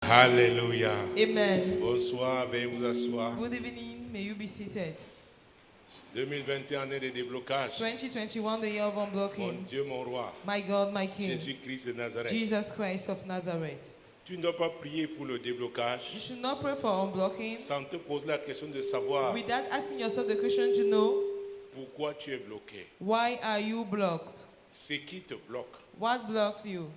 Alléluia. Amen. Bonsoir, veuillez vous asseoir. Good evening. May you be seated. 2021 année de déblocage. 2021, the year of Mon unblocking. Dieu, mon roi. My God, my King. Jésus-Christ de Nazareth. Jesus Christ of Nazareth. Tu ne dois pas prier pour le déblocage You should not pray for unblocking sans te poser la question de savoir without asking yourself the question to know, pourquoi tu es bloqué. why are you blocked? C'est qui te bloque. What blocks you?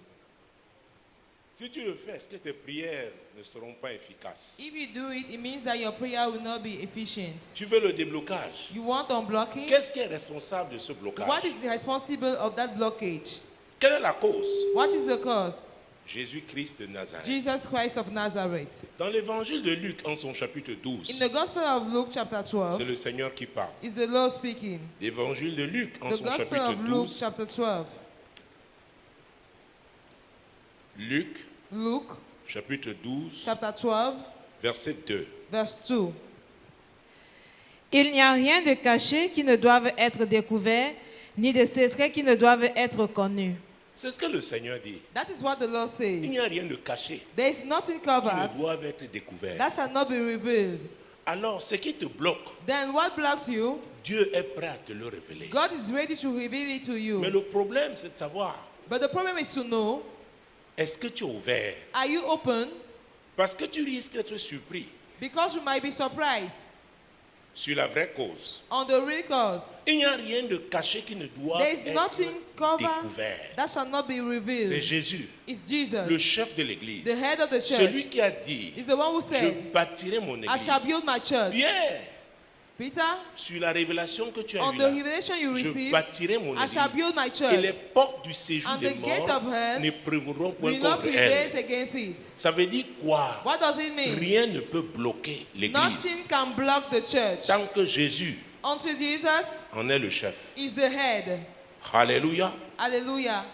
Si tu le fais, est-ce que tes prières ne seront pas efficaces? If you do it, it means that your prayer will not be efficient. Tu veux le déblocage. You want unblocking? Qu'est-ce qui est responsable de ce blocage? What is responsible of that blockage? Quelle est la cause? What is the cause? Jésus-Christ de Nazareth. Jesus Christ of Nazareth. Dans l'évangile de Luc, en son chapitre 12, In the Gospel of Luke chapter c'est 12, le Seigneur qui parle. is the Lord speaking. L'évangile de Luc, en The son Gospel chapitre of Luke 12, chapter 12. Luc, Luke chapitre 12, chapter 12, verset 2. verse 2. Il n'y a rien de caché qui ne doive être découvert, ni de secret qui ne doivent être connus. C'est ce que le Seigneur dit. That is what the Lord Il says. n'y a rien de caché There is nothing qui ne covered doit être découvert. that shall not be revealed. Alors, ce qui te bloque, Then what blocks you? Dieu est prêt à te le révéler. God is ready to reveal it to Mais you. le problème, c'est de savoir, But the problem is to know, est-ce que tu es ouvert? are you open? Parce que tu risques d'être surpris Because you might be surprised sur la vraie cause. on the real cause. Il n'y a rien de caché qui ne doit There is être nothing covered découvert. that shall not be C'est revealed. Jésus, It's le Jesus, chef de l'église. the head of the Celui church. qui a dit, Is the one who je said, bâtirai mon I église. shall build my church. Pierre, Peter, sur la révélation que tu as on eue the là, revelation you je received, bâtirai mon I shall église. build my Et les church. portes du séjour And des the gate morts of hell ne prévaudront point will not contre prevail elle. against it. Ça veut dire quoi? What does it mean? Rien ne peut bloquer l'église Nothing can block the church. tant que Jésus Until Jesus en est le chef. is the head. Alléluia. Hallelujah.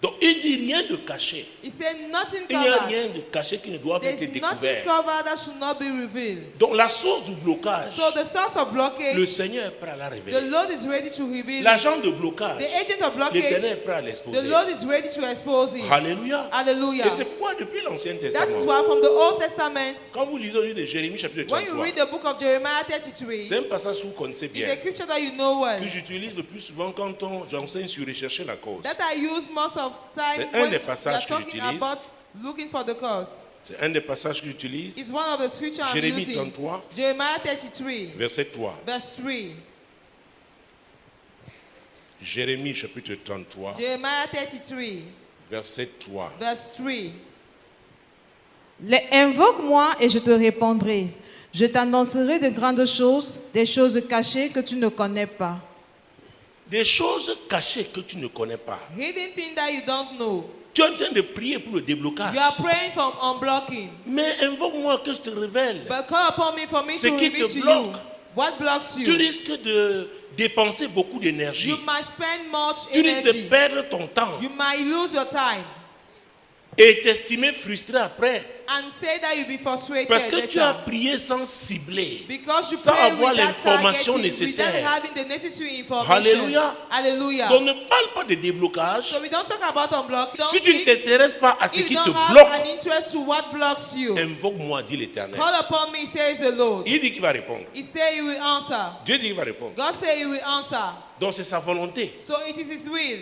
Donc il dit rien de caché. He said nothing Il n'y a covered. rien de caché qui ne doit pas There's être nothing découvert. covered that should not be revealed. Donc la source du blocage, So the source of le blockage, Seigneur est prêt à la the révéler. Lord is ready to reveal L'agent it. de blocage, The agent of blockage, l'Éternel est prêt à the l'exposer. Lord is ready to expose it. Alléluia. Hallelujah. Et c'est pourquoi depuis l'Ancien That is Testament, why from the Old Testament, quand vous lisez le livre de Jérémie chapitre when you 33, read the book of Jeremiah 33, c'est un passage que vous connaissez it's bien, a scripture that you know well, que j'utilise le plus souvent quand j'enseigne sur rechercher la cause. that I use most of time C'est un when des we passages are que talking j'utilise. about looking for the cause. C'est un des passages que j'utilise. It's one of the scriptures I'm Jérémie using. 33, Jeremiah 33, verset 3. verse 3. Jérémie chapitre 33, Jeremiah 33, verset 3. verse 3. Invoque-moi et je te répondrai. Je t'annoncerai de grandes choses, des choses cachées que tu ne connais pas. Des choses cachées que tu ne connais pas. Hidden thing that you don't know. Tu es en train de prier pour le déblocage. You are praying for unblocking. Mais invoque-moi que je te révèle. But call upon me for me Ce to qui reveal te to you. bloque. What blocks Tu you? risques de dépenser beaucoup d'énergie. You might spend much Tu risques de energy. perdre ton temps You might lose your time et t'estimer frustré après. and say that you'll be frustrated Parce que tu as later. prié sans cibler. Because you sans pray avoir without l'information targeting, nécessaire. without having the necessary information. Alléluia. Hallelujah. Donc ne parle pas de déblocage So we don't talk about unblocking. Don't si tu ne think t'intéresses pas à ce if qui you te don't have bloque. an interest to what blocks you. Invoque-moi, dit l'Éternel. Call upon me, says the Lord. Il dit qu'il va répondre. He said he will answer. Dieu dit qu'il va répondre. God said he will answer. Donc c'est sa volonté So it is his will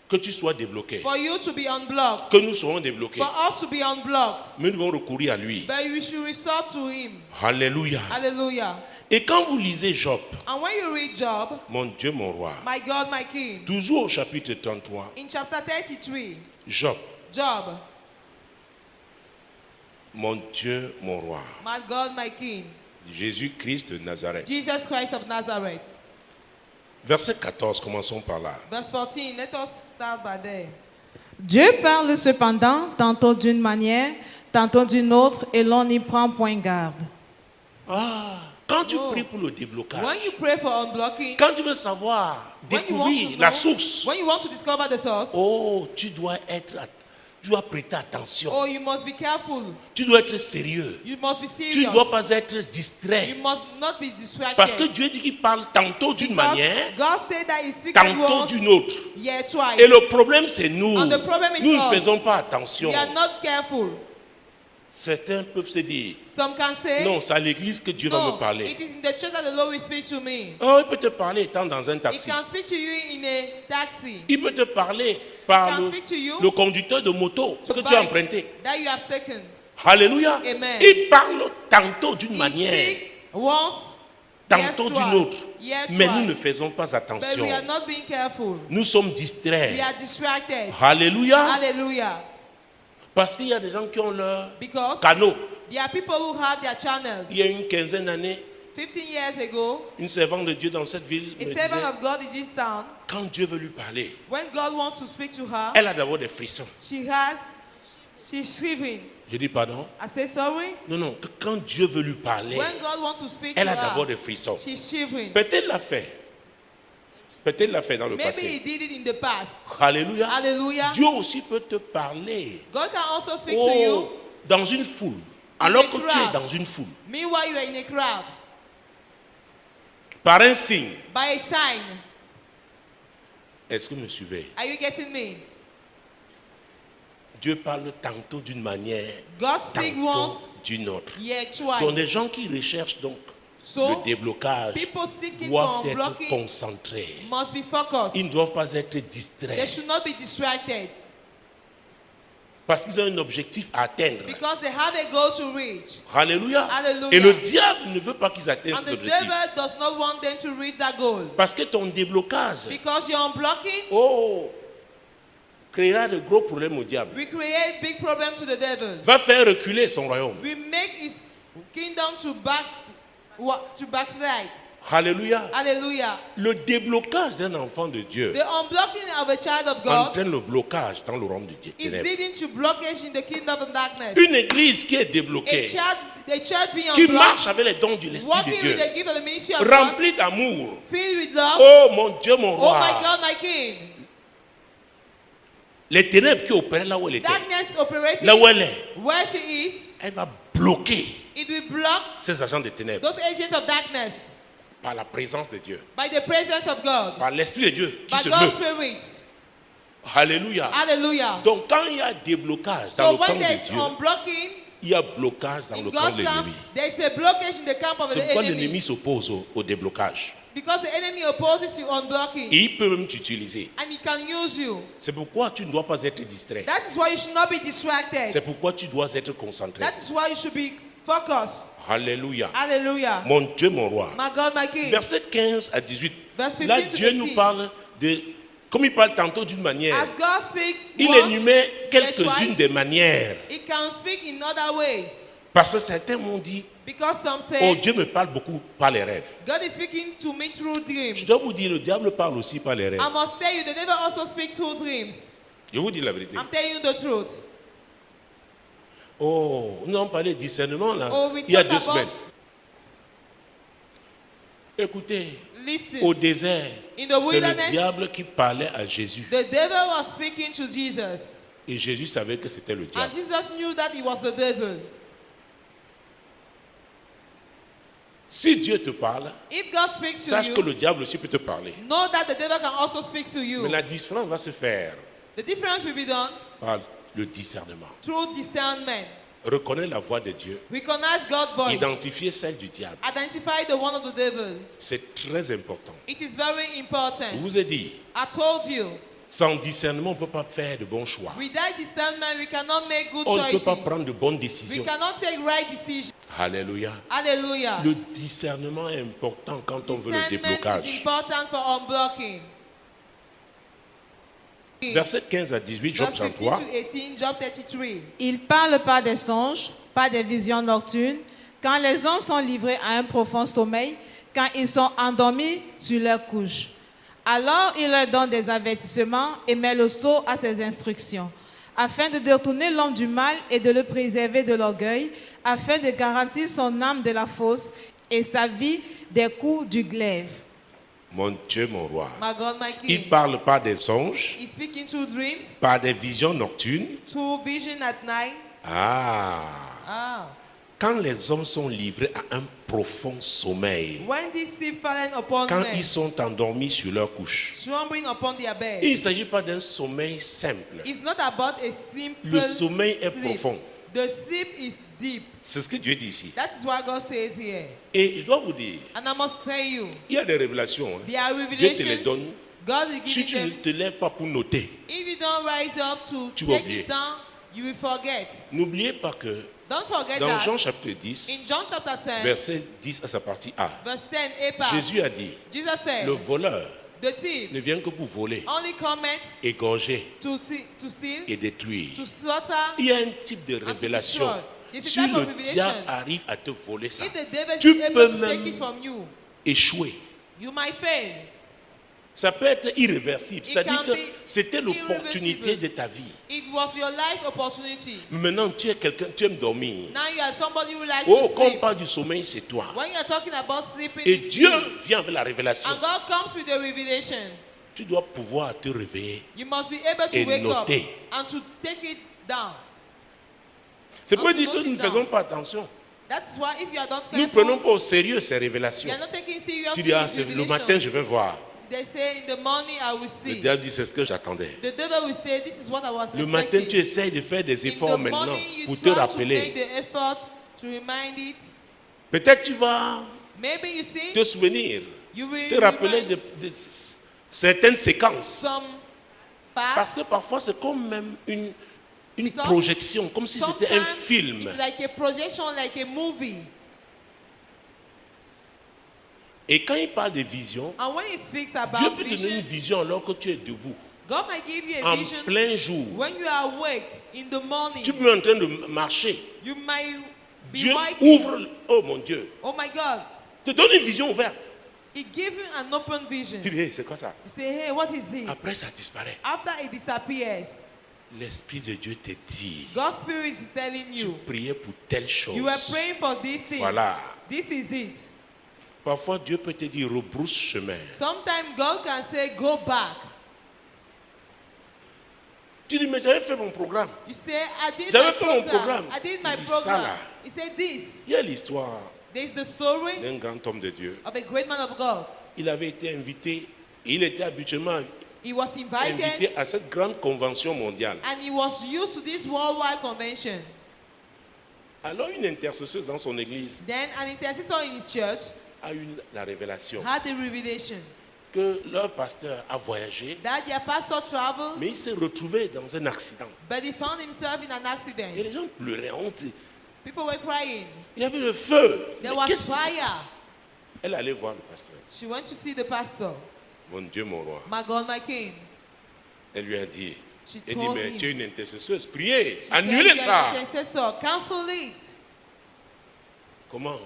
que tu sois débloqué. for you to be unblocked. Que nous soyons débloqués. For us to be unblocked. Mais nous devons recourir à lui. But we should resort to him. Alléluia. Hallelujah. Et quand vous lisez Job, And when you read Job, mon Dieu, mon roi, my God, my King, toujours au chapitre 33, in chapter 33, Job, Job, mon Dieu, mon roi, my God, my King, Jésus-Christ de Nazareth. Jesus Christ of Nazareth. Verset 14, commençons par là. Verse 14, let us start by there. Dieu parle cependant tantôt d'une manière, tantôt d'une autre, et l'on n'y prend point garde. Quand tu Oh. pries pour le déblocage, When you pray for unblocking, quand tu veux savoir, when you want to découvrir la know, source, when you want to discover the source, oh, tu dois prêter attention. oh, you must be careful. Tu dois être sérieux. You must be Tu serious. ne dois pas être You distrait. must not be distracted. Parce que Dieu dit qu'il parle tantôt d'une Because manière, God said that He speaks tantôt once, d'une autre. yeah, twice. Et le problème, c'est nous. And the problem is Nous ne us. faisons pas attention. We are not careful. Certains peuvent se dire, Some can say, non, c'est à l'église que Dieu va me no, parler. it is in the church that the Lord will speak to me. Oh, il peut te parler étant dans un He taxi. can speak to you in a taxi. Il peut te parler par He can speak to you le conducteur de moto que to tu as bike emprunté. that you have taken. Alléluia. Amen. Il parle tantôt d'une He manière, speak once, tantôt yes, d'une twice, autre. yes, Mais nous ne twice. faisons pas But attention. we are not being careful. Nous sommes We distraits. are distracted. Alléluia. Hallelujah. Parce qu'il y a des gens qui ont leur Because canot. there are people who have their channels. Il y a une quinzaine d'années, 15 years ago, une servante de Dieu dans cette ville a me servant disait, of God in this town, quand Dieu veut lui parler, when God wants to speak to her, elle a d'abord des frissons. she's shivering. Je dis pardon? I say sorry. Non, non, que quand Dieu veut lui parler, When God wants to speak elle to a d'abord her, des frissons. she's shivering. Peut-être l'a fait. Peut-être l'a fait dans le Maybe he passé. did it in the past. Alléluia. Hallelujah. Dieu aussi peut te parler. God can also speak to you. Oh, dans une foule. Alors a que tu crowd. es dans une foule. Meanwhile, you are in a crowd. Par un signe. By a sign. Est-ce que vous me suivez? Are you getting me? Dieu parle tantôt d'une manière, God speaks tantôt once, d'une autre. yet Donc des twice. gens qui recherchent donc So, le déblocage people seeking doivent for être blocking concentrés. must be focused. Ils ne doivent pas être They distraits. should not be distracted Parce qu'ils ont un objectif à atteindre. because they have a goal to reach. Alléluia. Hallelujah. Et le diable ne veut pas qu'ils atteignent And cet the objectif. devil does not want them to reach that goal. Parce que ton déblocage, Because you're unblocking, oh, créera de gros problèmes au diable. we create big problem to the devil. Va faire reculer son royaume. We make his kingdom to backslide. Alléluia. Hallelujah. Le déblocage d'un enfant de Dieu The unblocking of a child of God entraîne le blocage dans le royaume de Dieu. is leading to blockage in the kingdom of darkness. Une église qui est A débloquée, church being qui unblocked, marche avec les dons de l'Esprit de walking with Dieu, the gift of the ministry of God, remplie d'amour. filled with love. Oh mon Dieu, mon Oh roi. my God, my King. Les ténèbres qui opéraient là où elle était, Darkness operating là où elle est, where she is, elle va bloquer it will block ces agents de ténèbres those agents of darkness par la présence de Dieu, by the presence of God, par l'Esprit de Dieu qui by se God's meut. Spirit. Alléluia. Hallelujah. Donc quand il y a déblocage dans So le camp when there is de Dieu, unblocking il y a blocage dans in le camp de God's camp, l'ennemi. there is a blockage in the camp of C'est the pourquoi enemy. l'ennemi s'oppose au déblocage. Because the enemy opposes you unblocking Et il peut même t'utiliser. and he can use you. C'est pourquoi tu ne dois pas être distrait. That is why you should not be C'est distracted. pourquoi tu dois être concentré. That is why you should be focused. Alléluia. Hallelujah. Mon Dieu, mon roi. My God, my King. Verset 15 à 18. Verse 15 Là, to Dieu nous 18. parle de... Comme il parle tantôt d'une manière, As God speaks il once, énumère yet quelques-unes twice, des manières. he can speak in other ways. Parce que certains m'ont dit, Because some oh say, Dieu me parle beaucoup par les rêves. God is speaking to me through dreams. Je dois vous dire, le diable parle aussi par les rêves. I must tell you, the devil also speaks through dreams. Je vous dis la vérité. I'm telling you the truth. Oh, nous avons parlé de discernement là, Oh, we il y a talked 2 about- semaines. Écoutez, Listen. au désert, In the c'est le wilderness, diable qui parlait à Jésus. the devil was speaking to Jesus. Et Jésus savait que c'était le And diable. Jesus knew that he was the devil. Si Dieu te parle, If God speaks to sache que you, le diable aussi peut te parler. know that the devil can also speak to Mais you. la différence va se faire The difference will be done par le discernement. through discernment. Reconnaître la voix de Dieu, Recognize God's voice. identifier celle du diable. Identify the one of the devil. C'est très important. It is very Je important. vous ai dit, I told you, sans discernement, on ne peut pas faire de bons choix. without discernment, we cannot make good On ne peut pas choices. prendre de bonnes We décisions. cannot take right decisions. Alléluia. Hallelujah. Le discernement est important quand on veut le Discernment is déblocage. important for unblocking. Verset 15 à 18, Job Verse 15 33. to 18, Job 33. Il parle par des songes, par des visions nocturnes, quand les hommes sont livrés à un profond sommeil, quand ils sont endormis sur leur couche. Alors il leur donne des avertissements et met le sceau à ses instructions, afin de détourner l'homme du mal et de le préserver de l'orgueil, afin de garantir son âme de la fosse et sa vie des coups du glaive. Mon Dieu, mon roi. My God, my Il King. parle par des songes, He's speaking through dreams, par des visions nocturnes. through vision at night. Ah, quand les hommes sont livrés à un profond sommeil, When this sleep fallen upon quand men, ils sont endormis sur leur couche, slumbering upon their il bed. ne s'agit pas d'un sommeil simple. It's not about a simple Le sommeil est sleep. profond. The sleep is deep. C'est ce que Dieu dit ici. That is what God says here. Et je dois vous dire, And I must tell you, il y a des révélations. there are Dieu te les revelations. donne. God is Si giving tu ne them. te lèves pas pour noter, If you don't rise up to Tu vas take oublier. it down, you will forget. n'oubliez pas que Don't forget dans that. Jean chapitre 10, In John chapter 10, verset 10 à sa partie A, verse 10, A part, Jésus a dit, Jesus said, le voleur the thief ne vient que pour voler, only cometh égorger to steal, et détruire. to slaughter, Il y a un type de and to révélation. destroy. There's a Si type of le revelation. diable arrive à te voler ça, If the devil tu is able peux to même take it from you, échouer. you might fail. Ça peut être irréversible. It C'est-à-dire can que be c'était l'opportunité irreversible. de ta vie. It was your life opportunity. Maintenant, tu es quelqu'un, tu aimes dormir. Now you are somebody who likes Oh, to quand on sleep. parle du sommeil, c'est toi. When you are talking about sleeping, Et it's Dieu you. vient avec la révélation. And God comes with the revelation. Tu dois pouvoir te réveiller. You must be able to Et wake up noter. and to take it down. C'est pour And to dire que note nous it ne down. faisons pas attention. That's why if you are not Nous ne careful, prenons pas au sérieux ces you révélations. are not taking seriously Tu dis, ah, this c'est le revelation. matin, je vais voir. They say in the morning I will Le see. diable dit, c'est ce que j'attendais. The devil will say, this is what I was Le matin, expecting. tu essayes de faire des In efforts the maintenant morning, you pour te try to make rappeler. the effort to remind it. Peut-être tu vas Maybe you see, te souvenir, you will te rappeler remind de certaines séquences. some Parce parts. que parfois, c'est comme même une Because projection, comme si c'était un Sometimes film. it's like a projection, like a movie. Et quand il parle de vision, And when he speaks Dieu about peut te donner une vision, vision alors que tu es debout, God might give you a en vision plein jour. when you are awake in the morning. Tu peux être en train de marcher. You might be Dieu walking. ouvre, oh mon Dieu, Oh my God. te donne une vision ouverte. He gives you an open vision. Tu dis, hey, c'est quoi ça? You say, hey, what is it? Après, ça disparaît. After it disappears, L'Esprit de Dieu te dit, God's Spirit is telling tu you, priais pour telle chose. you are praying for this thing. Voilà. This is it. Parfois, Dieu peut te dire, rebrousse chemin. Sometimes God can say, go back. Tu dis, mais j'avais fait mon programme. You say, I did J'avais my fait mon program. programme. I did my Il dit ça, program. là. He said this. Il y a l'histoire There's the story d'un grand homme de Dieu. of a great man of God. Il avait été invité, il était habituellement He was invited invité à cette grande convention mondiale. and he was used to this worldwide convention. Alors une intercesseuse dans son église Then an intercessor in his church a eu la révélation had the revelation que leur pasteur a voyagé, that their pastor traveled, mais il s'est retrouvé dans un accident. but he found himself in an Et les accident. gens pleuraient, on dit, People were crying. il y avait le feu. There Mais was qu'est-ce qui se fire. passe? Elle allait voir le pasteur. She went to see the pastor. Mon Dieu, mon roi. My God, my King. Elle lui a dit, She elle dit, told mais him. tu es une intercesseuse, priez, She annulez said, ça. "You are an intercessor. Cancel it." Comment?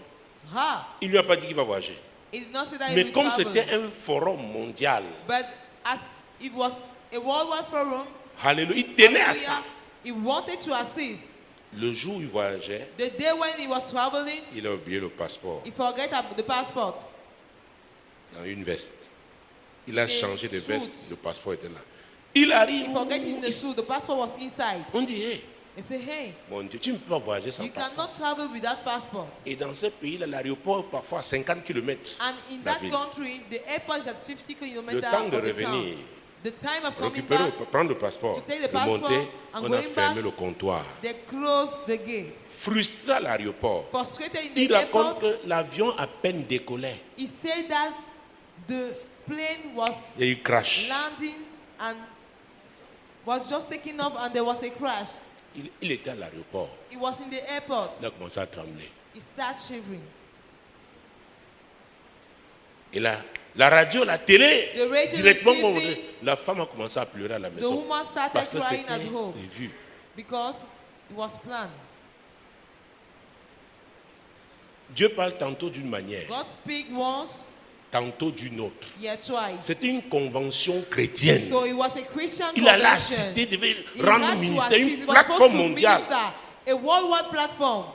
Ha! Il ne lui a pas dit qu'il va voyager. He did not say that he Mais will comme travel. c'était un forum mondial, But as it was a worldwide forum, alléluia, il tenait à ça. hallelujah, he wanted to assist. Le jour où il voyageait, The day when he was traveling, il a oublié le passeport he forgot the passport. dans une veste. Il a In a changé de suit. veste, le passeport était là. Il arrive, He forgot in the suit. The passport was inside. on dit, hey, They say, hey, mon Dieu, tu ne peux pas voyager sans you passeport. cannot travel without passport. Et dans ce pays-là, l'aéroport est parfois à 50 km. And in La that ville. country, the airport is at 50 kilometers Le temps de from the town. revenir, The time of coming récupérer, back, prendre le passeport, to take the de passport monter, and on a going fermé back. le comptoir. they closed the gates. Frustré à l'aéroport, Frustrated in il the raconte airport, que l'avion à peine décollait he said that the plane was et il crash. landing and was just taking off and there was a crash. Il était à l'aéroport. He was in the airport. Il a commencé à trembler. He started shivering. Et la radio, la télé, The radio, directement, the bon, TV, la femme a commencé à pleurer à la The maison. woman started Parce que crying c'était at home prévu. because it was planned. Dieu parle tantôt d'une manière, God speak once, tantôt d'une autre. yet twice. C'était une convention chrétienne. So it was a Christian Il allait convention. assister, devait He rendre had to ministère, assist. une He was plateforme supposed to mondiale. minister, a worldwide platform.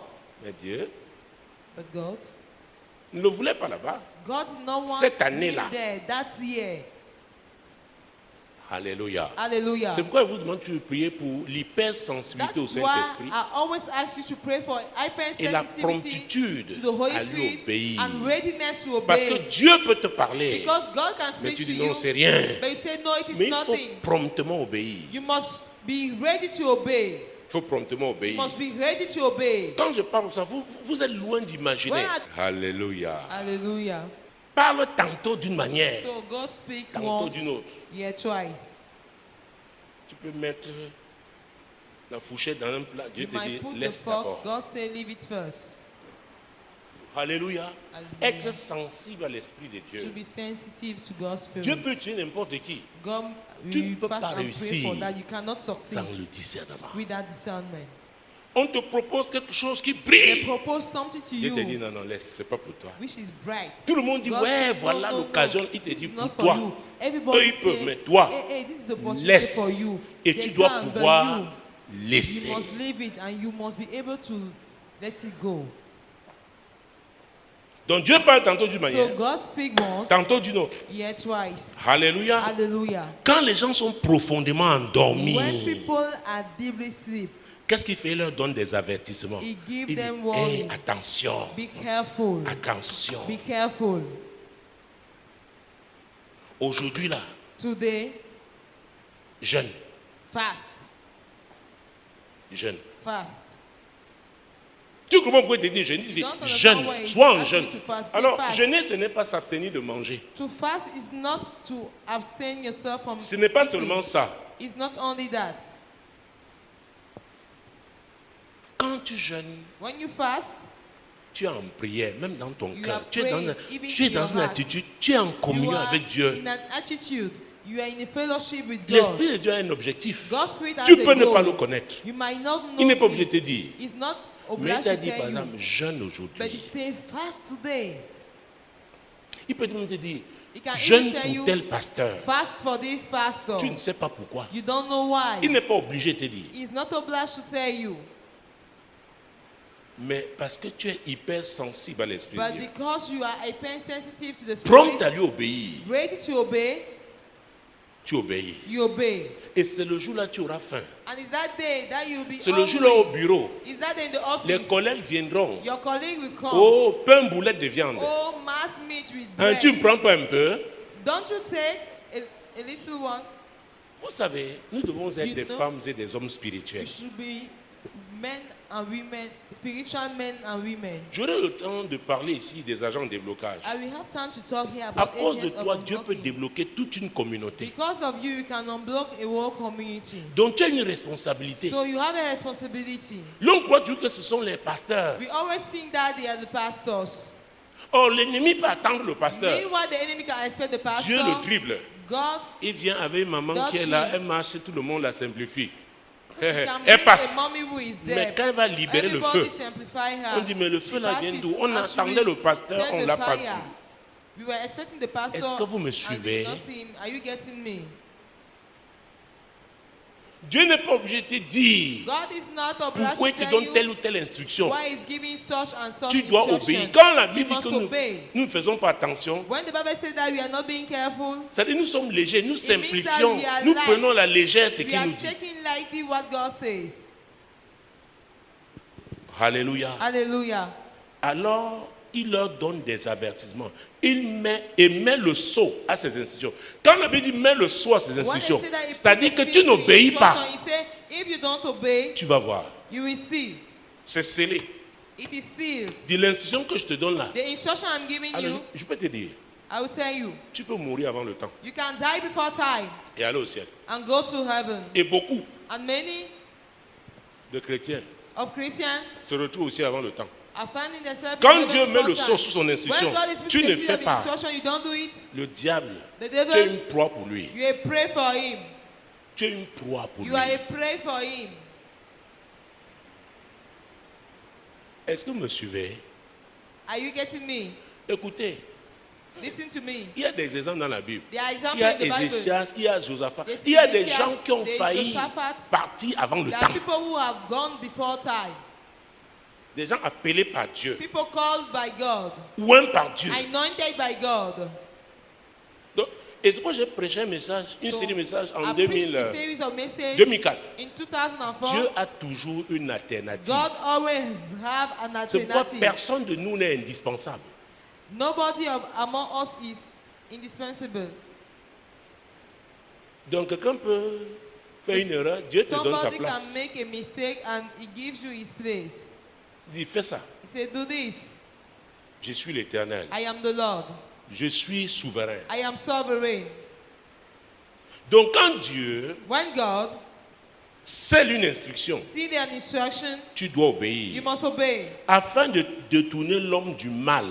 Mais Dieu But God, ne le voulait pas là-bas. God did not want Cette to be année-là. there that year. Alléluia. Hallelujah. C'est pourquoi je vous demande de prier pour l'hypersensibilité au That's why Saint-Esprit I always ask you to pray for et la hypersensitivity promptitude to the Holy à lui Spirit obéir. and readiness to Parce que obey. Dieu peut te parler, Because God can mais speak tu to dis non, you, c'est rien. but you say no, it is Mais il faut nothing. promptement obéir. You must be ready to obey. Il faut promptement You obéir. must be ready to obey. Quand je parle de ça, vous êtes loin d'imaginer. When Alléluia. Hallelujah. Parle tantôt d'une manière, So God speaks tantôt once, d'une autre. yeah, twice. Tu peux mettre la fourchette dans un plat. Dieu You te dit, might put the laisse d'abord. fork. God say, leave it first. Alléluia. Hallelujah. Être sensible à l'Esprit de To Dieu. be sensitive to God's Dieu spirit. peut tuer n'importe qui God, Tu ne we peux fast pas and pray réussir for that. You cannot succeed sans le discernement. with that discernment. On te propose quelque chose qui They brille. propose something to Dieu te dit you non, non, laisse, c'est pas pour toi. which is bright. Tout le monde dit, God ouais, says, voilà no, l'occasion. Il te this dit, is pour not for toi. you. Eux, Everybody ils peuvent, say, mais toi, hey, this is the opportunity laisse. for you. Et They tu dois can, but pouvoir you laisser. must leave it and you must be able to let it go. Donc Dieu parle tantôt d'une So manière, God speaks once, tantôt d'une autre. yeah, twice. Alléluia. Hallelujah. Quand les gens sont profondément When endormis, people are deeply asleep, qu'est-ce qu'il fait? Il leur donne des avertissements. He Il give dit, them hey, warning. attention, Be careful. attention. Be careful. Aujourd'hui là, Today, jeûne, fast. jeûne. Fast. Tu comprends pourquoi il te dit jeûne? Il dit You don't understand jeûne, why he's sois en asking jeûne. to fast. Alors, Fast. jeûner, ce n'est pas s'abstenir de manger. To fast is not to abstain yourself from Ce n'est pas eating. seulement ça. It's not only that. Quand tu jeûnes, When you fast, tu es en prière, même dans ton You cœur. are Tu es dans, praying, even tu es in dans your une heart. attitude, tu es en you communion are avec Dieu. in an attitude. You are in a fellowship with God. L'Esprit de Dieu a un objectif. God's spirit has Tu a peux ne goal. pas le connaître. You might not know Il n'est pas it. obligé de te dire. It's not Mais il obliged t'a to dit, par tell you. exemple, jeûne But he aujourd'hui. say fast today. Il peut même te dire, He can jeûne even tell you pour tel pasteur. fast for this pastor. Tu ne sais pas pourquoi. You don't know why. Il n'est pas obligé de te dire. He's not obliged to tell you. Mais parce que tu es hyper sensible à l'Esprit de But Dieu. because you are hypersensitive to the Prompt à lui spirit, obéir. ready to obey, Tu obéis. you obey. Et c'est le jour là tu auras faim. And is that day that you'll be C'est le jour là au hungry? bureau. Is that day in the Les office? collègues viendront. Your colleague will come. Oh, pain boulette de viande. Oh, mass meat with Hein, bread. tu ne prends pas un peu? Don't you take a little one? Vous savez, nous devons être You des know, femmes et des hommes You spirituels. should be men and women, spiritual men and women. J'aurai le temps de parler ici des agents de déblocage. I will have time to talk here À about cause de agents toi, of Dieu peut unblocking. débloquer toute une communauté. Because of you, you can unblock a whole community. Donc tu as une responsabilité. So you have a responsibility. L'on croit toujours que ce sont les pasteurs. We always think that they are the pastors. Oh, l'ennemi peut attendre le pasteur. Meanwhile, the enemy can expect the pastor. Dieu le dribble. God Il vient avec une maman God qui est là, shield. elle marche, tout le monde la simplifie. can Elle bring passe. a mommy who is Mais there. quand elle va libérer le Everybody feu, simplify her. on dit, mais le feu là She vient passes d'où? On as she attendait will le pasteur, send on the l'a pas fire. vu. We were expecting the pastor. Est-ce que vous me and we suivez? did not see him. Are you getting me? Dieu n'est pas obligé de te dire God is not obliged pourquoi to il te tell donne you telle ou telle instruction. why he's giving such and such Tu dois instruction. obéir. Quand la You Bible dit must que obey. nous ne faisons pas attention, When the Bible says that we are not being careful, c'est-à-dire nous sommes légers, nous means that simplifions, we are nous light. prenons la légère ce we qu'il are nous dit. taking lightly what God says. Alléluia. Hallelujah. Alors, il leur donne des avertissements. Il met le sceau à ses instructions. Quand la Bible dit met le sceau à ses When they instructions, say that he c'est-à-dire put que the tu seal to n'obéis pas, instruction, he said, if you don't obey, tu vas voir. you will see. C'est scellé. It is sealed. De l'instruction que je te donne là, The instruction I'm giving alors, you, je peux te dire, I will tell you, tu peux mourir avant le temps you can die before time et aller au ciel. and go to heaven. Et beaucoup And many de chrétiens of Christians se retrouvent aussi avant le temps. are finding themselves in Quand heaven Dieu met before le time. sceau sous son instruction, When God is tu putting ne the seal fais of pas. instruction, you don't do it. Le diable, The tu es devil, une proie pour lui. you are pray for him. Tu es une proie pour lui. You are a pray for him. Est-ce que vous me suivez? Are you getting me? Écoutez, Listen to me. il y a des exemples dans la Bible. There are Il examples y a in the Bible. Ézéchias, il y a Josaphat. There's Il y a des Ezekiel, gens qui ont there's failli Josaphat. partir avant le There temps. are people who have gone before time. Des gens appelés par Dieu. People called by God. Ou par Dieu. Anointed by God. Donc, et c'est pourquoi j'ai prêché un message, une So, série de messages en I preached a series of messages 2004. in 2004. Dieu a toujours une alternative. God always have an C'est pourquoi alternative. personne de nous n'est indispensable. Nobody among us is indispensable. Donc quelqu'un peut fais une erreur, Dieu te donne sa Somebody place. can make a mistake and he gives you his place. Il dit, fais ça. He said, do this. Je suis l'Éternel. I am the Lord. Je suis souverain. I am sovereign. Donc quand Dieu When God scelle une instruction, sees an instruction, tu dois you obéir. must obey. Afin de détourner l'homme du mal.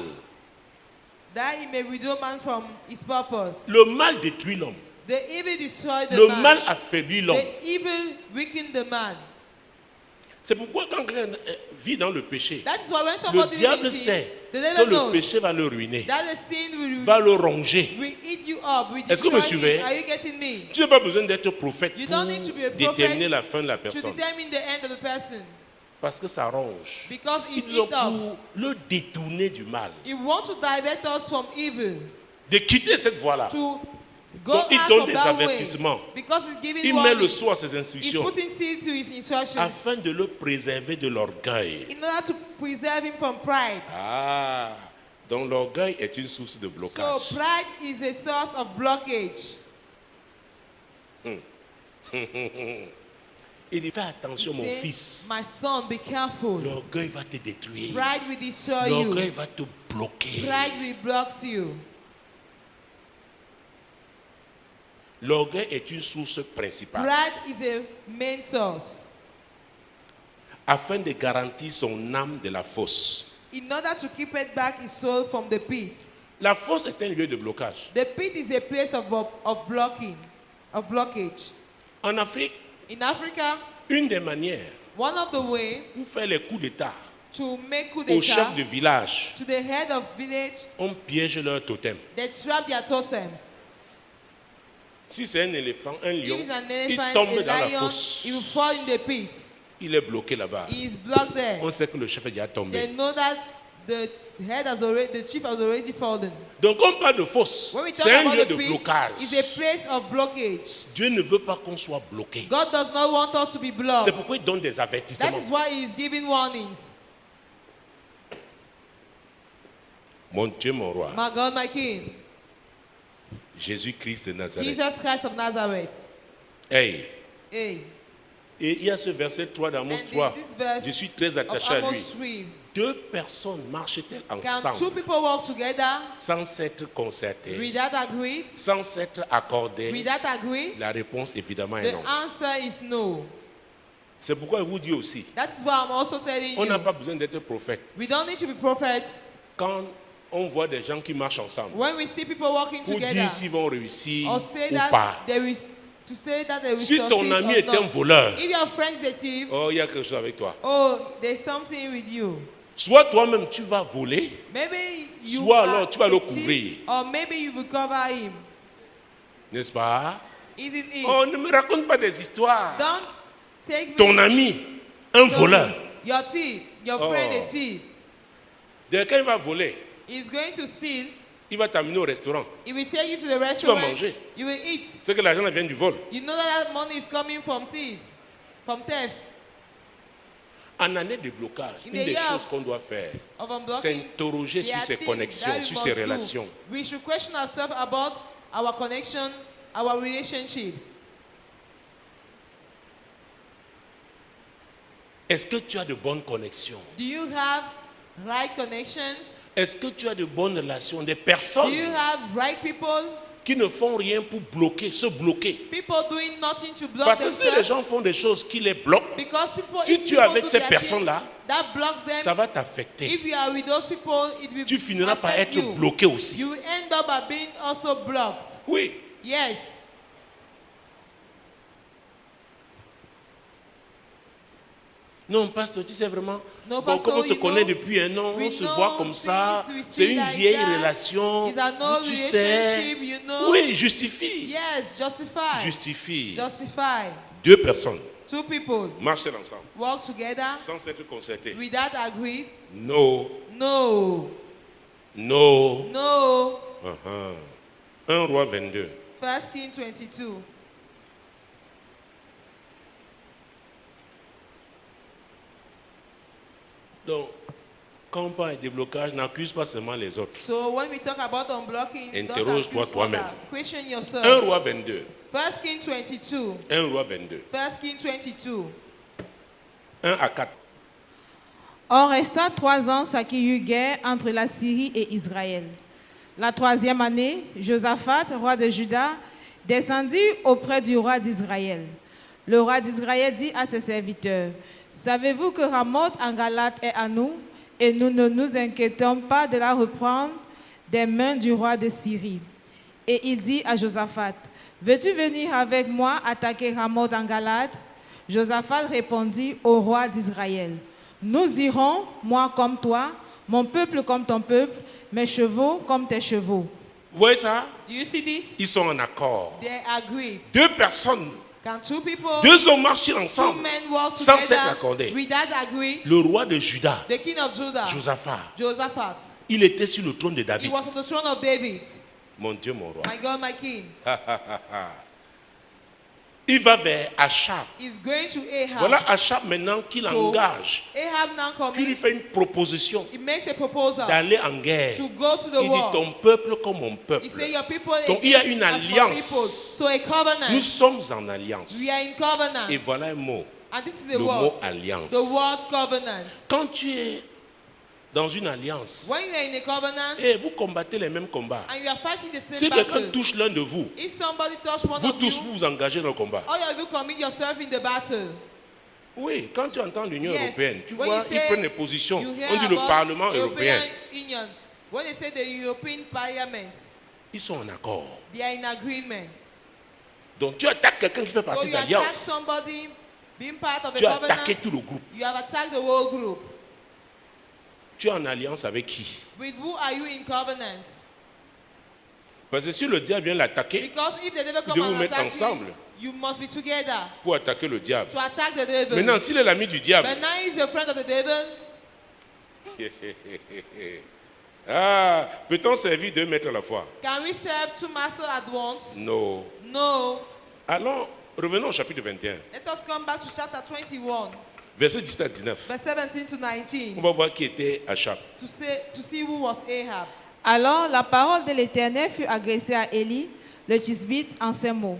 That he may withdraw man from his purpose. Le mal détruit l'homme. The evil destroy the Le man. mal affaiblit l'homme. The evil weaken the man. C'est pourquoi quand quelqu'un vit dans le péché, That is why when le somebody diable is in sait the que devil le knows péché va le ruiner, that the sin va le ronger. will eat you up, will Est-ce que vous me destroy suivez? you. Are you getting me? Tu n'as pas besoin d'être prophète You pour don't need to be a prophet déterminer la fin de la To personne. determine the end of the person. Parce que ça ronge. Because it Donc, eats up. pour le détourner du mal, He wants to divert us from evil. de quitter cette voie-là, To go donc il out donne from des that avertissements. way. Because he's giving Il met le warnings. sceau à ses He's instructions putting seal to his instructions. afin de le préserver de l'orgueil. In order to preserve him from pride. Ah, donc l'orgueil est une source de So blocage. pride is a source of blockage. Il dit, fais He attention mon said, fils, my son, be careful. l'orgueil va te détruire. Pride will destroy L'orgueil you. va te bloquer. Pride will block you. L'orgueil est une source principale Pride is a main source. afin de garantir son âme de la fosse. In order to keep it back his soul from the pit. La fosse est un lieu de blocage. The pit is a place of blocking, of blockage. En Afrique, In Africa, une des manières one of the way pour faire les coups d'État to make coup aux d'etat chefs de village, to the head of village, on piège leur totem. they trap their totems. Si c'est un éléphant, un lion, If it's an il elephant, tombe a dans la lion, fosse. he will fall in the pit. Il est bloqué là-bas. He is blocked there. On sait que le chef est déjà They tombé. know that the chief has already fallen. Donc on parle de fosse. When we talk C'est un about lieu the de pit, blocage. it's a place of blockage. Dieu ne veut pas qu'on soit bloqué. God does not want us to be blocked. C'est pourquoi il donne des That avertissements. is why he is giving warnings. Mon Dieu, mon roi, My God, my King, Jésus-Christ de Nazareth. Jesus Christ of Nazareth. Hey. Hey. Et il y a ce verset 3 d'Amos And 3. this verse Je suis très of attaché à lui. Amos 3. Deux personnes marchent-elles Can two ensemble people work together sans s'être concertées, without agree? sans s'être accordées? Without agree? La réponse évidemment est The non. answer is no. C'est pourquoi je vous dis aussi, That is why I'm also telling on n'a you, pas besoin d'être prophète. we don't need to be prophets. Quand on voit des gens qui marchent ensemble, When we see people working pour together, dire s'ils vont réussir or say ou that pas. there is, to say that there is Si ton ami or est un not. voleur, If your friend is a thief, oh, il y a quelque chose avec toi. oh, there's something with you. Soit toi-même tu vas voler, Maybe you Soit are alors tu vas a le thief, couvrir. or maybe you will cover him. n'est-ce pas? Isn't it? Oh, ne me raconte pas des histoires. Don't take me Ton ami, un to voleur, this. Your thief, your Oh. friend a thief. dès quand il va voler, He's going to steal. il va t'amener au restaurant. He will take you to the restaurant. manger. You will eat. C'est que l'argent vient du vol. You know that money is coming from thief, from theft. En année de blocage, In une the des year choses qu'on doit faire, Of unblocking. c'est interroger There sur are ses things connexions, that we sur must ses do. relations. We should question ourselves about our connection, our relationships. Est-ce que tu as de bonnes connexions? Do you have right connections? Est-ce que tu as de bonnes relations? Des Do personnes you have right people? qui ne font rien pour bloquer, se bloquer. People doing nothing to block Parce que si les themselves. gens font des choses qui les bloquent, Because people, si if tu es people avec do ces their personnes-là, thing, that blocks them. ça va t'affecter. If you are with those people, it will Tu finiras par affect être you. bloqué aussi. You will end up by being also blocked. Oui. Yes. Non, pasteur, tu sais vraiment, No, bon, pastor, comme on se you connaît know, depuis un an, we on se know voit comme ça, since we c'est see une like vieille that. relation, It's an old tu sais. relationship, you know. Oui, justifie. Yes, justify. Justifie. Justify. Deux personnes Two people marchent ensemble work together sans s'être concertés. without agree. No, No. no. No. 1 Roi 22. 1 Kings 22. Donc, Quand on parle de déblocage, n'accuse pas seulement les autres. So when we talk about unblocking, don't Interroge-toi accuse toi-même. others. Question 1 yourself. roi 22. 1 King 22. 1 roi 22. 1 King 22. 1 à 4. On resta 3 ans sans qu'il y eût guerre entre la Syrie et Israël. La 3e année, Josaphat, roi de Juda, descendit auprès du roi d'Israël. Le roi d'Israël dit à ses serviteurs, « Savez-vous que Ramoth en Galate est à nous, et nous ne nous inquiétons pas de la reprendre des mains du roi de Syrie ?» Et il dit à Josaphat, « Veux-tu venir avec moi attaquer Ramoth en Galate ?» Josaphat répondit au roi d'Israël, « Nous irons, moi comme toi, mon peuple comme ton peuple, mes chevaux comme tes chevaux. » Vous voyez ça? Do you see this? Ils sont en accord. They agree. 2 personnes, Can two people, 2 hommes marcher two ensemble men walk sans s'être together accordés. without agree? Le roi de Juda, The king of Judah, Josaphat, Josaphat, il était sur le trône de he David. was on the throne of David. Mon Dieu, mon roi. My God, my king. Il va vers Achab. He's going to Ahab. Voilà Achab maintenant qu'il So, engage, Ahab now qui lui commits, fait une proposition he makes a proposal d'aller en guerre. to go to the Il dit war. ton peuple comme mon peuple. He said, your people Donc il y a against une us, my alliance. people. So a Nous covenant. sommes en alliance. We are in covenant. Et voilà un mot, And this is le the mot word. alliance. The word covenant. Quand tu es dans une alliance, When you are in a covenant et vous combattez les mêmes combats. and you are fighting the Si same quelqu'un battle, touche l'un de vous, if somebody touch one vous of you, tous vous vous engagez dans le combat. all of you commit yourself in the battle. Oui, quand tu entends l'Union Yes. européenne, tu When vois, you ils say- prennent des positions. You hear On dit le about Parlement européen. European Union. When they say the European Parliament, Ils sont en accord. they are in agreement. Donc tu attaques quelqu'un qui fait So partie de you attack l'alliance. somebody being part of Tu a as attaqué covenant. tout le groupe. You have attacked the whole group. Tu es en alliance avec qui? With who are you in covenant? Parce que si le diable vient l'attaquer Because if they never come devez vous and mettre attack ensemble. you, you must be together pour attaquer le diable. to attack the devil. Maintenant, s'il est l'ami du diable, But now he's a friend of the devil. ah, peut-on servir 2 maîtres à la fois? Can we serve two masters at once? Non. No. Alors, revenons au chapitre 21, Let us come back to chapter 21, verset 17 à 19. verse 17 to On 19, va voir qui était Achab. to see who was Ahab. Alors la parole de l'Éternel fut adressée à Élie, le Tishbite, en ces mots.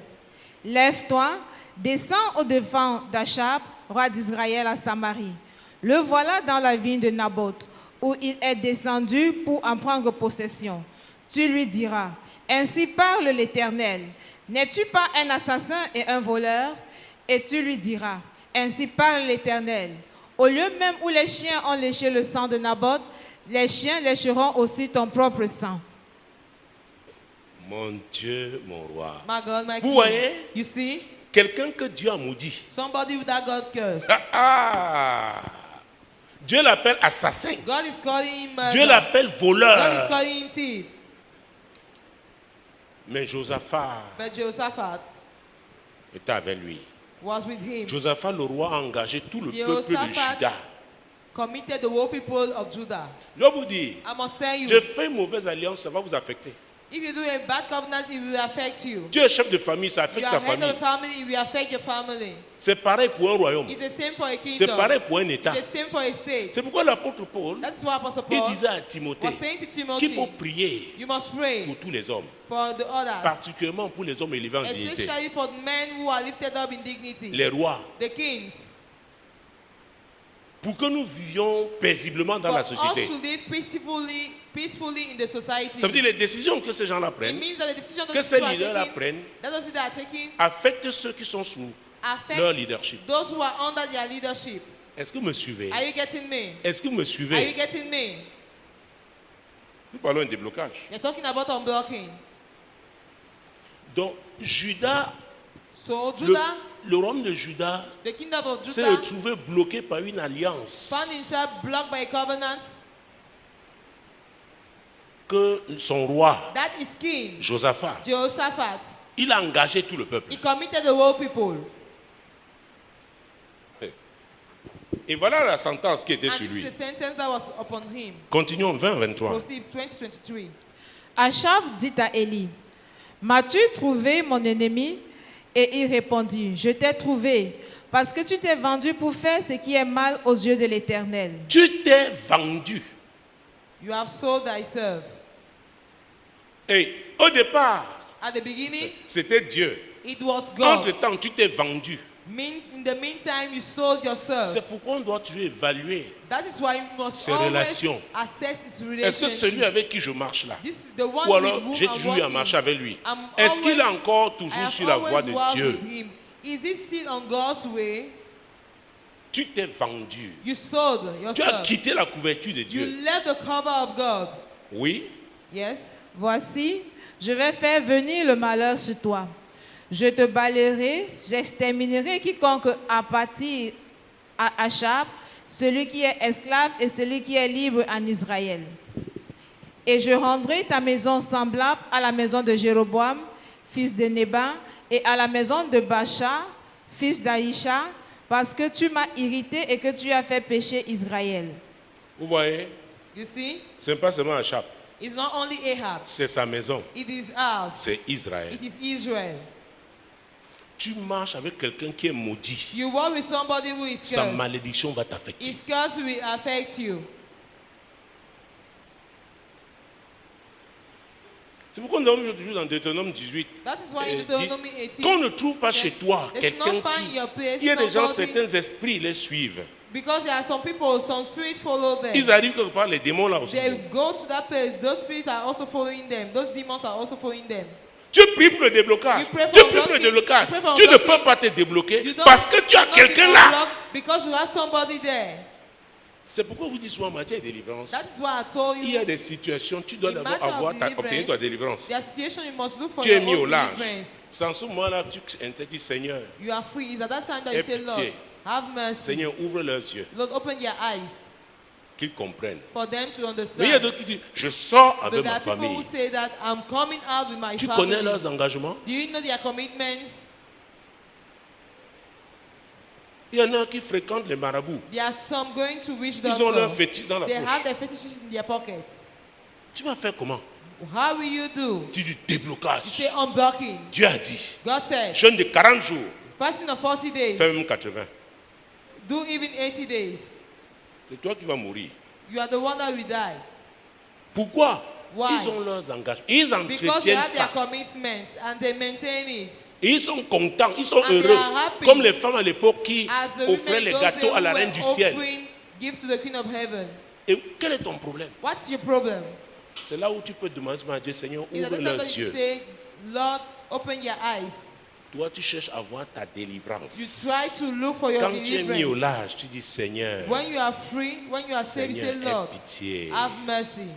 « Lève-toi, descends au-devant d'Achab, roi d'Israël à Samarie. Le voilà dans la vigne de Naboth, où il est descendu pour en prendre possession. Tu lui diras, ainsi parle l'Éternel. N'es-tu pas un assassin et un voleur? Et tu lui diras, ainsi parle l'Éternel. Au lieu même où les chiens ont léché le sang de Naboth, les chiens lécheront aussi ton propre sang. » Mon Dieu, mon roi. My God, my Vous King. voyez? You see? Quelqu'un que Dieu a maudit. Somebody that God cursed. Dieu l'appelle assassin. God is calling him murder. Dieu l'appelle God is voleur. calling him thief. Mais Josaphat But Jehoshaphat était avec lui. was with him. Josaphat, le roi, a engagé tout le peuple de Jehoshaphat Juda. committed the whole people of Judah. Je dois vous dire, I must tell you, je fais une mauvaise alliance, ça va vous affecter. if you do a bad covenant, it will affect you. Tu es chef de famille, ça You affecte are ta head of famille. a family, it will affect your family. C'est pareil pour un royaume. It's the same for a C'est kingdom. pareil pour un État. It's the same for a state. C'est pourquoi l'apôtre Paul, That's why Apostle il Paul disait à Timothée was saying to qu'il Timothy, faut prier you must pray pour tous les hommes, for the others, particulièrement pour les hommes élevés en dignité. especially for the men who are lifted up in dignity, Les rois, the kings, pour que nous vivions paisiblement dans for la us société. to live peacefully in the society. Ça veut dire les décisions que ces gens-là It prennent, means that the decisions que that ces people are leaders-là taking, prennent, that those that are taking, affectent ceux qui sont sous leur affect leadership. those who are under their leadership. Est-ce que vous me suivez? Are you getting me? Est-ce que vous me Are you suivez? getting me? Nous parlons de déblocage. You're talking about unblocking. Donc, Judas, So le, Judah, le royaume de Judas the kingdom of s'est Judah, retrouvé bloqué par une alliance found himself blocked by a covenant. que son roi, That is King Josaphat, Jehoshaphat. il a engagé tout le peuple. He committed the whole people. Et voilà la sentence qui était And sur this lui. is the sentence that was upon him. Continuons, 20-23. Proceed 2023. Achab dit à Élie, « M'as-tu trouvé mon ennemi ?» Et il répondit, « Je t'ai trouvé, parce que tu t'es vendu pour faire ce qui est mal aux yeux de l'Éternel. Tu t'es vendu. You have sold thyself. Et au départ, At the beginning, c'était Dieu. it was God. Entre-temps, tu t'es vendu. In the meantime, you sold yourself. C'est pourquoi on doit toujours évaluer. That is why you must Ses always relations. assess its Est-ce que celui relationship. avec qui je marche là, This is the one ou alors with whom j'ai I'm toujours eu à walking. marcher avec lui, I'm est-ce qu'il est always- encore I toujours have sur la voie always de walked Dieu? with him. Is he still on God's way? Tu t'es vendu. You sold Tu as yourself. quitté la couverture de You Dieu. left the cover of God. Oui. Yes. Voici, je vais faire venir le malheur sur toi. Je te balayerai, j'exterminerai quiconque appartient à Achab, celui qui est esclave et celui qui est libre en Israël. Et je rendrai ta maison semblable à la maison de Jéroboam, fils de Nébat, et à la maison de Bacha, fils d'Aïcha, parce que tu m'as irrité et que tu as fait pécher Israël. Vous voyez, You see? ce n'est pas seulement Achab, It's not only Ahab. c'est sa maison, It is ours. c'est Israël. It is Israel. Tu marches avec quelqu'un qui est maudit, You walk with somebody who is sa cursed. malédiction va t'affecter. His curse will affect you. C'est pourquoi nous avons toujours dans Deutéronome 18. That is why in 10, Deuteronomy 18, qu'on ne trouve pas chez toi they should quelqu'un not find qui... your place Il y a des gens, somebody- certains esprits les suivent. because there are some people, some spirits follow them. Ils arrivent quelque part, les démons là aussi. They go to that place. Those spirits are also following them. Those demons are also following them. Tu pries pour le déblocage. You pray Tu for pries pour le blocking. déblocage. You pray for Tu ne blocking. peux pas te débloquer You don't- parce que tu as you don't quelqu'un become là. blocked because you have somebody there. C'est pourquoi vous dites souvent en matière de délivrance. That is why I told Il y a you. des situations, tu dois In d'abord matter of obtenir ta délivrance. Their situation, you must look for Tu es your mis au own large. deliverance. C'est en ce moment-là que tu interdis, Seigneur, You are free. It's at that time that you Aie say, pitié. Lord, have mercy. Seigneur, ouvre leurs yeux, Lord, open their eyes qu'ils comprennent. for them to Mais il y a understand. d'autres qui disent, je sors But avec there ma are people who famille. say that I'm coming out with my Tu connais family. leurs engagements? Do you know their commitments? Il y en a qui fréquentent les marabouts. There are some going to witch Ils ont leur doctor. fétiche dans la They have poche. their fetishes in their pockets. Tu vas faire comment? How will you do? Tu dis You déblocage. say unblocking. Dieu a dit, God said, jeûne de 40 jours, fasting of 40 days. fais même 80. Do even 80 days. C'est toi qui vas mourir. You are the one that will die. Pourquoi? Why? Ils ont leurs engagements. Ils Because they entretiennent have their ça. commitments and they maintain it. Et ils sont contents, ils sont And they heureux. are happy. Comme les femmes à l'époque qui As the offraient women les those gâteaux days à la who reine were du ciel. offering gifts to the Queen of Heaven. Et quel est ton problème? What's your problem? C'est là où tu peux demander à Dieu, Seigneur, Is at ouvre the time leurs that you yeux. say, Lord, open your eyes. Toi, tu cherches à voir ta délivrance. You try to look for your Quand tu es mis au deliverance. large, tu dis, Seigneur, When you are free, when you are saved, you say, Seigneur, Lord, aie pitié. have mercy.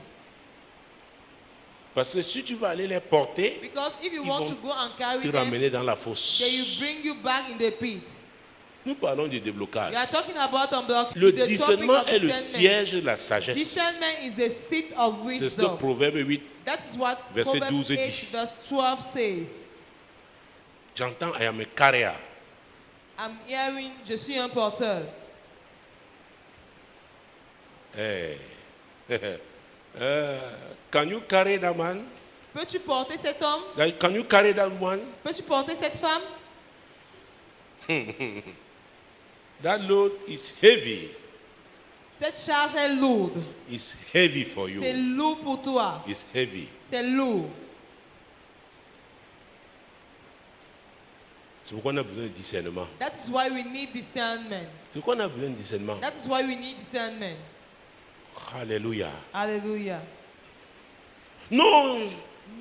Parce que si tu vas aller les porter, Because if you Ils want vont to go and carry te them, ramener dans la fosse. they will bring you back in the pit. Nous parlons du déblocage. You are talking about unblocking. Le The topic discernement of est le discernment. siège de la sagesse. Discernment is the seat of C'est ce que wisdom. Proverbe 8, That is what Verset Proverbs 12 8 dit. verse 12 says. j'entends I am a carrier. I'm hearing, je suis un porteur. Hey. Can you carry that man? Peux-tu porter cet homme? Can you carry that woman? Peux-tu porter cette femme? That load is heavy. Cette charge est lourde. It's heavy for C'est you. lourd pour toi. It's heavy. C'est lourd. C'est pourquoi on a besoin de discernement. That is why we need discernment. C'est pourquoi on a besoin de discernement. That is why we need discernment. Alléluia. Hallelujah. Non.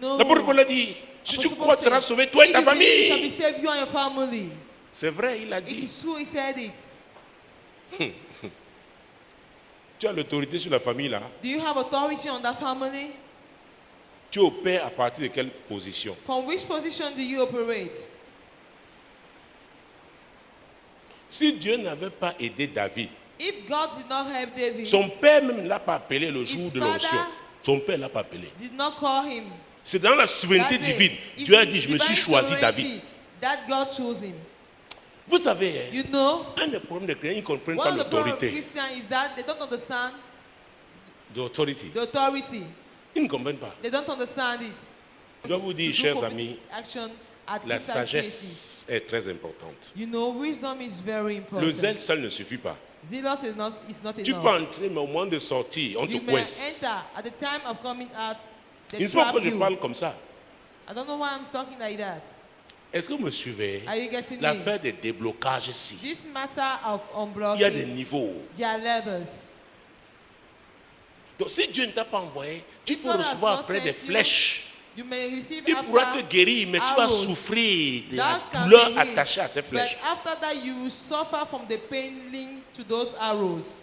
No. L'apôtre Paul a dit, si tu Apostle crois, Paul tu seras said, sauvé, toi et if ta you believe, you shall be famille. saved, you and your family. C'est vrai, il a It dit. is true, he said it. Tu as l'autorité sur la famille là. Do you have authority on that family? Tu opères à partir de quelle position? From which position do you operate? Si Dieu n'avait pas aidé David, If God did not help David, son père même ne l'a pas appelé le jour His de l'onction. father Son père ne l'a pas appelé. did not call him. C'est dans la souveraineté That day, divine. it's Dieu a in dit, je me suis divine choisi sovereignty David. that God chose him. Vous savez, hein, You know, un des problèmes des chrétiens, ils ne comprennent pas one of the problems of l'autorité. Christians is that they don't understand L'autorité. the authority. Ils ne comprennent pas. They don't understand it. Je dois vous dire, To do chers prophetic amis, action, at La precise places. sagesse est très importante. You know, wisdom is very important. Le zèle seul ne suffit pas. Zealous is not Tu enough. peux entrer, mais au moment de sortir, on te You may coince. enter at the time of coming out. Il They ne faut pas trap que je you. parle comme ça. I don't know why I'm talking like that. Est-ce que vous me suivez? Are you getting me? L'affaire des déblocages ici. This matter of Il y a des unblocking, niveaux. there are levels. Donc si Dieu ne t'a pas envoyé, tu If peux God has recevoir not après des sent you, flèches. You may receive Il pourra te after guérir, mais tu vas arrows. souffrir de la That can douleur be healed. attachée à ces But flèches. after that, you will suffer from the pain linked to those arrows.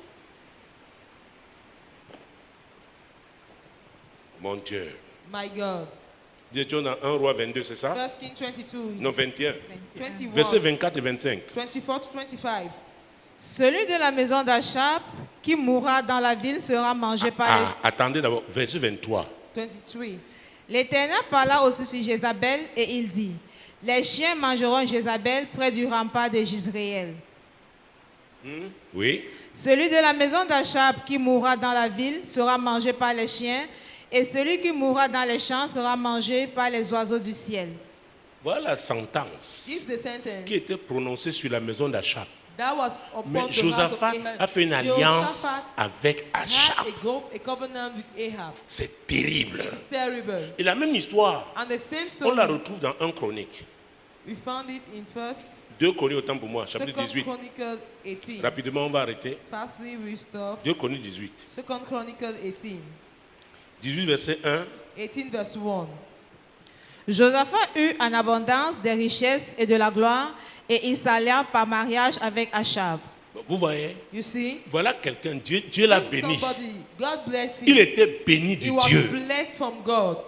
Mon Dieu. My God. Nous étions dans 1 roi 22, c'est ça? 1 Kings 22, Non, 21. 21, Versets 24 et 25. 24 to 25. Celui de la maison d'Achab qui mourra dans la ville sera mangé par Ah, attendez d'abord, verset 23. 23. L'Éternel parla aussi sur Jézabel et il dit, les chiens mangeront Jézabel près du rempart de Jisraël. Oui. Celui de la maison d'Achab qui mourra dans la ville sera mangé par les chiens, et celui qui mourra dans les champs sera mangé par les oiseaux du ciel. Voilà la sentence This is the sentence qui était prononcée sur la maison d'Achab. that was upon Mais the house of Josaphat Ahab. a fait une alliance Jehoshaphat avec Achab. had a covenant with Ahab. C'est terrible. It's terrible. Et la même histoire, And the same on la story, retrouve dans 1 Chronique. we found it in 2 Chroniques, autant pour moi, chapitre 2 18. Chronicle 18. Rapidement, on va arrêter. Fastly we stop. 2 Chroniques 18. 2 Chronicle 18. 18 verset 1. 18 verse 1. Josaphat eut en abondance des richesses et de la gloire, et il s'allia par mariage avec Achab. Vous voyez, You see? voilà quelqu'un, Dieu l'a This béni. somebody, God bless Il him. était béni He de was Dieu. blessed from God.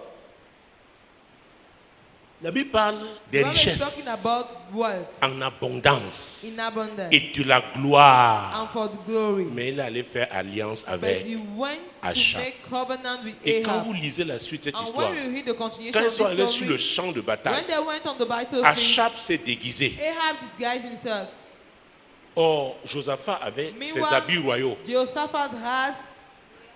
La Bible parle des God is talking richesses about wealth en abondance in abundance et de la gloire. and for the glory. Mais il allait faire alliance But avec. he went Achab. to make covenant with Et quand Ahab. vous lisez la suite de cette And histoire, when you read the continuation quand ils of sont allés this sur le story, champ de when bataille, they went on the battlefield, Achab s'est déguisé. Ahab disguised himself. Or, Josaphat avait ses Meanwhile, habits royaux. Jehoshaphat has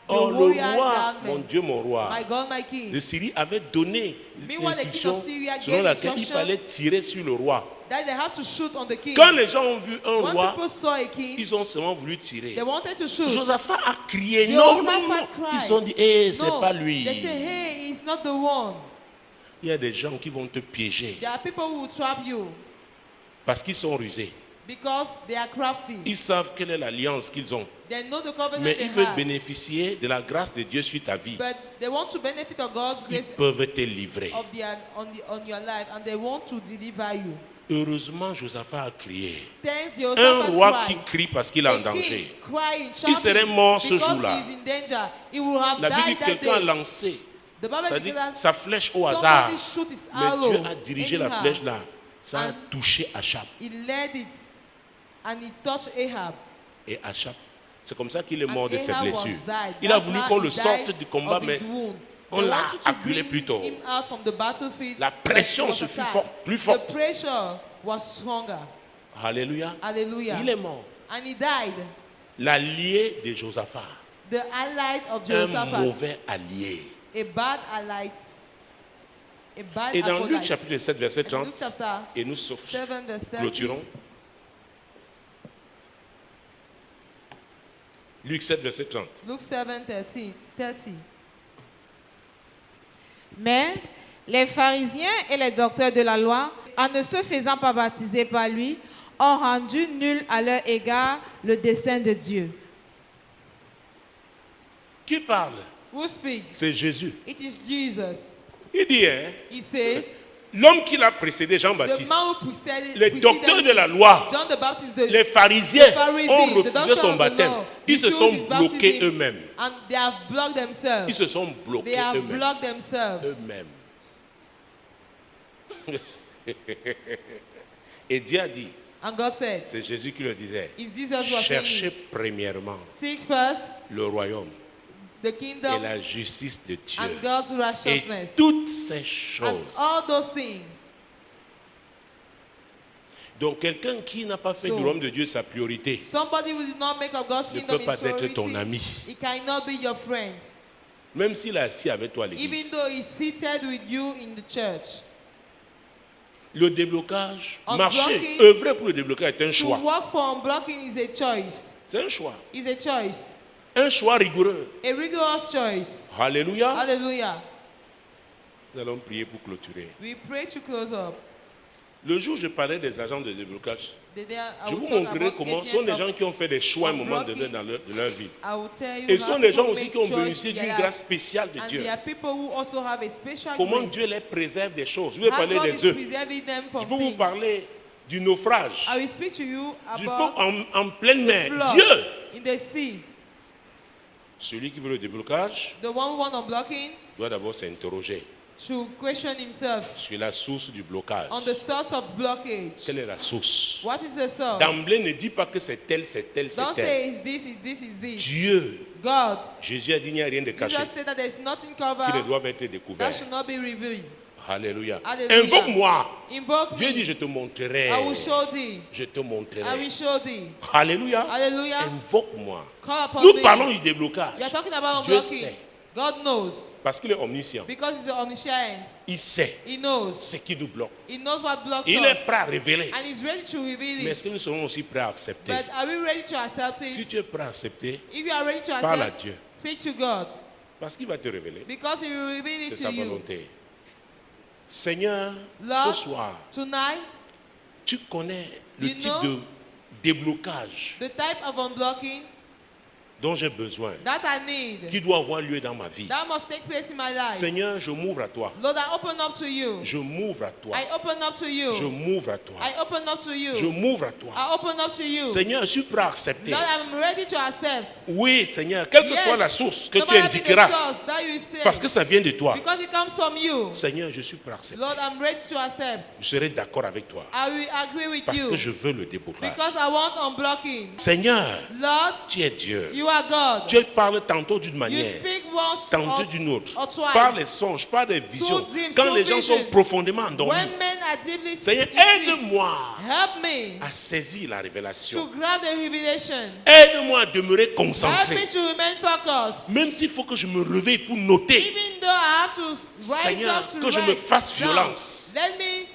the Or, le royal roi, garment. mon Dieu, mon roi, My God, my King. de Syrie avait donné Meanwhile, the king l'instruction of Syria selon gave laquelle il instruction fallait tirer sur le roi. That they have to shoot on the king. Quand les gens ont vu un When roi, people saw a king, ils ont seulement voulu tirer. they wanted to shoot. Josaphat a crié, non, non, Jehoshaphat non. cried. Ils ont dit, eh, c'est No, pas lui. they say, hey, he's not the one. Il y a des gens qui vont te piéger There are people who will trap you parce qu'ils sont rusés. because they are crafty. Ils savent quelle est l'alliance qu'ils ont. They know the covenant Mais they ils veulent have, bénéficier de la grâce de Dieu sur ta vie. but they want to benefit of God's Ils grace peuvent te livrer. of on your life, and they want to deliver you. Heureusement, Josaphat a crié. Thanks Un Jehoshaphat roi qui cried. crie parce qu'il est en A king danger. crying, Il serait shouting, mort ce because jour-là. he is in danger. He will have La Bible dit died que that quelqu'un a day. lancé The Bible c'est-à-dire declares sa flèche au hasard. somebody shoot his Mais arrow Dieu a dirigé la anyhow. flèche là. Ça a And touché Achab. he led it and he touched Ahab. Et Achab, c'est comme ça qu'il est mort And de ses Ahab was blessures. died. Il a That's voulu how qu'on he le sorte died du combat, of mais his wound. on They l'a wanted to acculé bring plus tôt. him out from the battlefield, La but pression he was se fit attacked. forte, plus The forte. pressure was stronger. Alléluia. Hallelujah. Il est mort. And he died. L'allié de Josaphat. The allied of Un Jehoshaphat. mauvais allié. A bad allied. A bad Et dans Luc acolyte. chapitre 7, verset And 30, Luke chapter et nous 7, verse 30. clôturons. Luc 7, verset 30. Luke 7, 30. Mais les pharisiens et les docteurs de la loi, en ne se faisant pas baptiser par lui, ont rendu nul à leur égard le dessein de Dieu. Qui parle? Who speaks? C'est Jésus. It is Jesus. Il dit, hein, He says, l'homme qui l'a précédé, the Jean-Baptiste, man who preceded, les preceded docteurs de him, la loi, John the Baptist, the, les pharisiens the Pharisees, ont the refusé doctor son of the baptême. law, Ils se refused sont his bloqués baptism, eux-mêmes. And they have blocked Ils themselves. se sont They bloqués have eux-mêmes. blocked themselves. Eux-mêmes. Et Dieu a dit, And God said, c'est Jésus qui le disait, it's Jesus who was saying cherchez it. premièrement Seek first le royaume the et kingdom la justice de Dieu. and God's Et righteousness. toutes ces And choses. all those things. Donc quelqu'un qui n'a pas fait So, du royaume de Dieu sa priorité, Somebody who did not make of God's ne kingdom peut his pas être priority, ton ami. he cannot be your friend. même s'il est assis avec toi à Even l'église. though he's seated with you in the church. Le déblocage, Unblocking. marcher, œuvrer pour le déblocage est un To choix. work for unblocking is a choice. C'est un choix. Is a choice. Un choix rigoureux. A rigorous choice. Alléluia. Hallelujah. Nous allons prier pour clôturer. We pray to close up. Le jour où je parlais des agents de déblocage, The day I je will vous talk montrerai about comment ce sont des agent gens of- qui ont fait des choix à un moment donné unblocking. de leur vie. I will tell you Et ce how sont des gens people aussi make qui ont choice bénéficié in their d'une life. grâce spéciale de And Dieu. there are people who also have a special Comment grace. Dieu les préserve des choses. Je vais How parler God des is œufs. preserving them Je from peux vous things. parler du naufrage. I will speak to you Je peux about en pleine mer. floods Dieu. in the sea. Celui qui veut le déblocage The one who want unblocking doit d'abord s'interroger should question himself sur la source du blocage. on the source of blockage. Quelle est la source? What is the source? D'emblée, ne dis pas que c'est tel, c'est tel, c'est Don't tel. say it's this, it's this, it's this. Dieu, God. Jésus a dit, il n'y a rien de caché Jesus said that there's nothing qui ne covered doit être that découvert. should not be revealed. Alléluia. Alléluia. Invoque-moi. Invoke Dieu dit, me. je te montrerai. I will show thee. Je te I will montrerai. show thee. Alléluia. Hallelujah. Invoque-moi. Call upon Nous me. parlons du We déblocage. are talking about Dieu unblocking. sait. God knows. Parce qu'il est omniscient. Because he's omniscient. Il sait He knows. ce qui nous bloque. He knows what blocks Il est us. prêt à révéler. And he's ready to reveal Mais est-ce que it. nous serons aussi prêts à accepter? But are we ready to accept Si it? tu es prêt à accepter, If you are ready to parle à accept, Dieu. speak to God. Parce qu'il va te révéler. Because he will reveal it C'est to sa you. volonté. Seigneur, Lord, ce soir, tonight, tu connais le You type know de déblocage the type of unblocking dont j'ai besoin, that I need, qui doit avoir lieu dans ma vie. that must take place in my life. Seigneur, je m'ouvre à toi. Lord, I open up to you. Je m'ouvre à toi. I open up to Je you. m'ouvre à toi. I open up to Je you. m'ouvre à toi. I open up to you. Seigneur, je suis prêt à accepter. Lord, I'm ready to accept. Oui, Seigneur, quelle que Yes. soit la source que No tu matter be the indiqueras, source that you say, parce que ça vient de toi. because it comes from you. Seigneur, je suis prêt à accepter. Lord, I'm ready to accept. Je serai d'accord avec toi. I will agree with Parce you que je veux le déblocage. because I want unblocking. Seigneur, Lord, tu es Dieu. you are God. Tu parles tantôt d'une You manière, speak once tantôt or, d'une autre. or twice. Par les songes, par des visions. dreams, Quand two les gens sont visions. profondément endormis. When men are deeply Seigneur, asleep, aide-moi help me à saisir la to révélation. grab the revelation. Aide-moi à demeurer Help concentré. me to remain focused. Même s'il faut que je me réveille pour noter. Even though I have to rise Seigneur, up to que je me write fasse down, violence. let me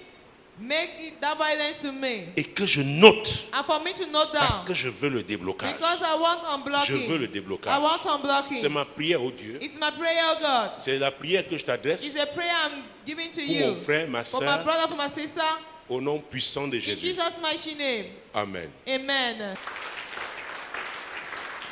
make it that violence to me. Et que je note. And for me to note Parce down. que je veux le déblocage. Because I want Je veux le unblocking. déblocage. I want C'est unblocking. ma prière au Dieu. It's my prayer, oh God. C'est la prière que je It's t'adresse a prayer I'm giving to pour mon you. frère, ma For my soeur, brother, for my sister. au nom puissant de In Jésus. Jesus' mighty name. Amen. Amen.